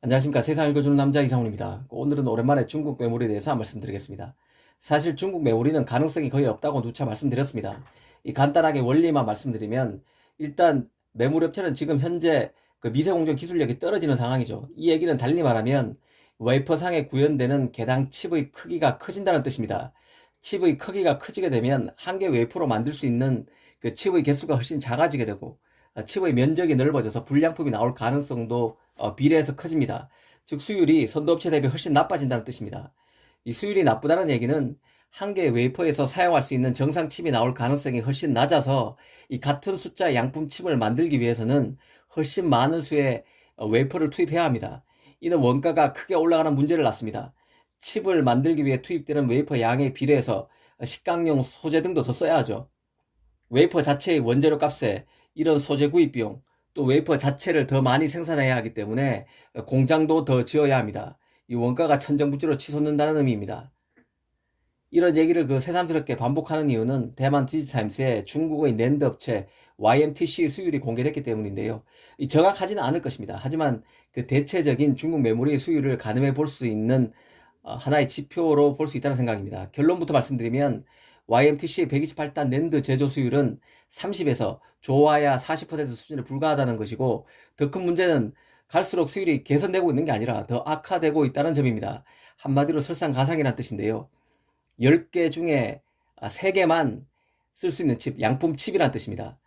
안녕하십니까. 세상 읽어주는 남자 이상훈입니다. 오늘은 오랜만에 중국 메모리에 대해서 말씀드리겠습니다. 사실 중국 메모리는 가능성이 거의 없다고 누차 말씀드렸습니다. 이 간단하게 원리만 말씀드리면, 일단 메모리 업체는 지금 현재 그 미세공정 기술력이 떨어지는 상황이죠. 이 얘기는 달리 말하면 웨이퍼상에 구현되는 개당 칩의 크기가 커진다는 뜻입니다. 칩의 크기가 커지게 되면 한 개 웨이퍼로 만들 수 있는 그 칩의 개수가 훨씬 작아지게 되고, 칩의 면적이 넓어져서 불량품이 나올 가능성도 비례해서 커집니다. 즉 수율이 선도업체 대비 훨씬 나빠진다는 뜻입니다. 이 수율이 나쁘다는 얘기는 한 개의 웨이퍼에서 사용할 수 있는 정상 칩이 나올 가능성이 훨씬 낮아서 이 같은 숫자의 양품 칩을 만들기 위해서는 훨씬 많은 수의 웨이퍼를 투입해야 합니다. 이는 원가가 크게 올라가는 문제를 낳습니다. 칩을 만들기 위해 투입되는 웨이퍼 양에 비례해서 식강용 소재 등도 더 써야 하죠. 웨이퍼 자체의 원재료 값에 이런 소재 구입 비용, 또 웨이퍼 자체를 더 많이 생산해야 하기 때문에 공장도 더 지어야 합니다. 이 원가가 천정부지로 치솟는다는 의미입니다. 이런 얘기를 새삼스럽게 반복하는 이유는 대만 디지타임스에 중국의 낸드 업체 YMTC 수율이 공개됐기 때문인데요. 정확하지는 않을 것입니다. 하지만 그 대체적인 중국 메모리 수율을 가늠해 볼 수 있는 하나의 지표로 볼 수 있다는 생각입니다. 결론부터 말씀드리면 YMTC의 128단 낸드 제조 수율은 30에서 좋아야 40% 수준에 불과하다는 것이고, 더 큰 문제는 갈수록 수율이 개선되고 있는 게 아니라 더 악화되고 있다는 점입니다. 한마디로 설상가상이라는 뜻인데요. 10개 중에 3개만 쓸 수 있는 칩, 양품 칩이라는 뜻입니다.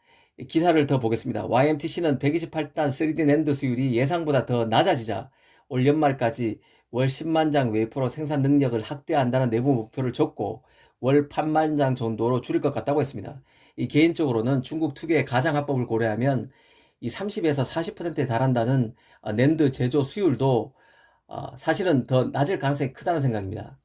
기사를 더 보겠습니다. YMTC는 128단 3D 낸드 수율이 예상보다 더 낮아지자 올 연말까지 월 10만 장 웨이퍼로 생산 능력을 확대한다는 내부 목표를 줬고, 월 8만 장 정도로 줄일 것 같다고 했습니다. 개인적으로는 중국 특유의 가장합법을 고려하면 이 30에서 40%에 달한다는 낸드 제조 수율도 사실은 더 낮을 가능성이 크다는 생각입니다.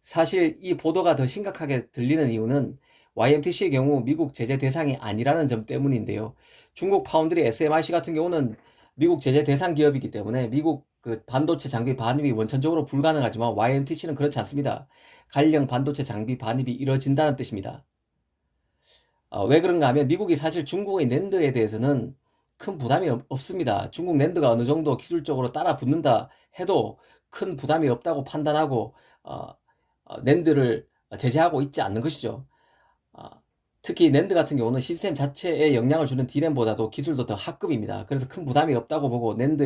사실 이 보도가 더 심각하게 들리는 이유는 YMTC의 경우 미국 제재 대상이 아니라는 점 때문인데요. 중국 파운드리 SMIC 같은 경우는 미국 제재 대상 기업이기 때문에 미국 반도체 장비 반입이 원천적으로 불가능하지만 YMTC는 그렇지 않습니다. 관련 반도체 장비 반입이 이뤄진다는 뜻입니다. 왜 그런가 하면 미국이 사실 중국의 낸드에 대해서는 큰 부담이 없습니다. 중국 낸드가 어느 정도 기술적으로 따라 붙는다 해도 큰 부담이 없다고 판단하고 낸드를 제재하고 있지 않는 것이죠. 어, 특히 낸드 같은 경우는 시스템 자체에 영향을 주는 D램보다도 기술도 더 하급입니다. 그래서 큰 부담이 없다고 보고 낸드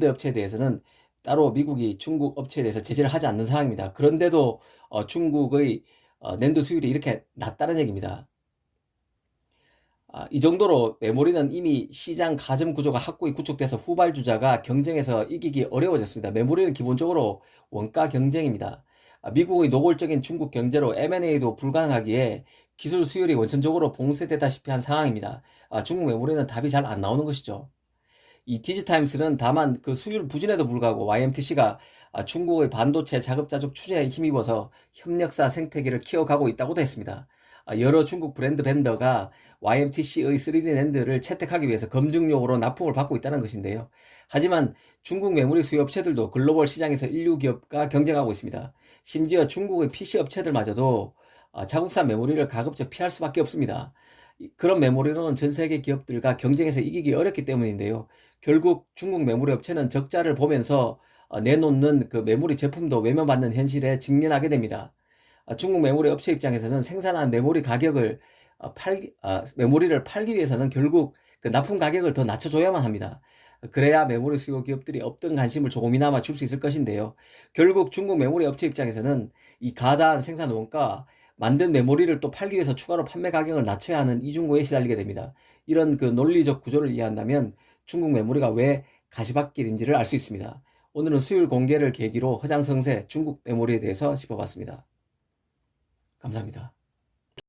업체에 대해서는 따로 미국이 중국 업체에 대해서 제재를 하지 않는 상황입니다. 그런데도 중국의 낸드 수율이 이렇게 낮다는 얘기입니다. 이 정도로 메모리는 이미 시장 가점 구조가 확고히 구축돼서 후발주자가 경쟁에서 이기기 어려워졌습니다. 메모리는 기본적으로 원가 경쟁입니다. 미국의 노골적인 중국 경제로 M&A도 불가능하기에 기술 수율이 원천적으로 봉쇄되다시피 한 상황입니다. 중국 메모리는 답이 잘 안 나오는 것이죠. 이 디지타임스는 다만 그 수율 부진에도 불구하고 YMTC가 중국의 반도체 자급자족 추진에 힘입어서 협력사 생태계를 키워가고 있다고도 했습니다. 여러 중국 브랜드 벤더가 YMTC의 3D 낸드를 채택하기 위해서 검증용으로 납품을 받고 있다는 것인데요. 하지만 중국 메모리 수요 업체들도 글로벌 시장에서 인류 기업과 경쟁하고 있습니다. 심지어 중국의 PC 업체들마저도 자국산 메모리를 가급적 피할 수밖에 없습니다. 그런 메모리로는 전 세계 기업들과 경쟁에서 이기기 어렵기 때문인데요. 결국 중국 메모리 업체는 적자를 보면서 내놓는 그 메모리 제품도 외면받는 현실에 직면하게 됩니다. 중국 메모리 업체 입장에서는 생산한 메모리 가격을 메모리를 팔기 위해서는 결국 그 납품 가격을 더 낮춰줘야만 합니다. 그래야 메모리 수요 기업들이 없던 관심을 조금이나마 줄 수 있을 것인데요. 결국 중국 메모리 업체 입장에서는 이 가다한 생산 원가, 만든 메모리를 또 팔기 위해서 추가로 판매 가격을 낮춰야 하는 이중고에 시달리게 됩니다. 이런 그 논리적 구조를 이해한다면 중국 메모리가 왜 가시밭길인지를 알 수 있습니다. 오늘은 수율 공개를 계기로 허장성세 중국 메모리에 대해서 짚어봤습니다. 감사합니다.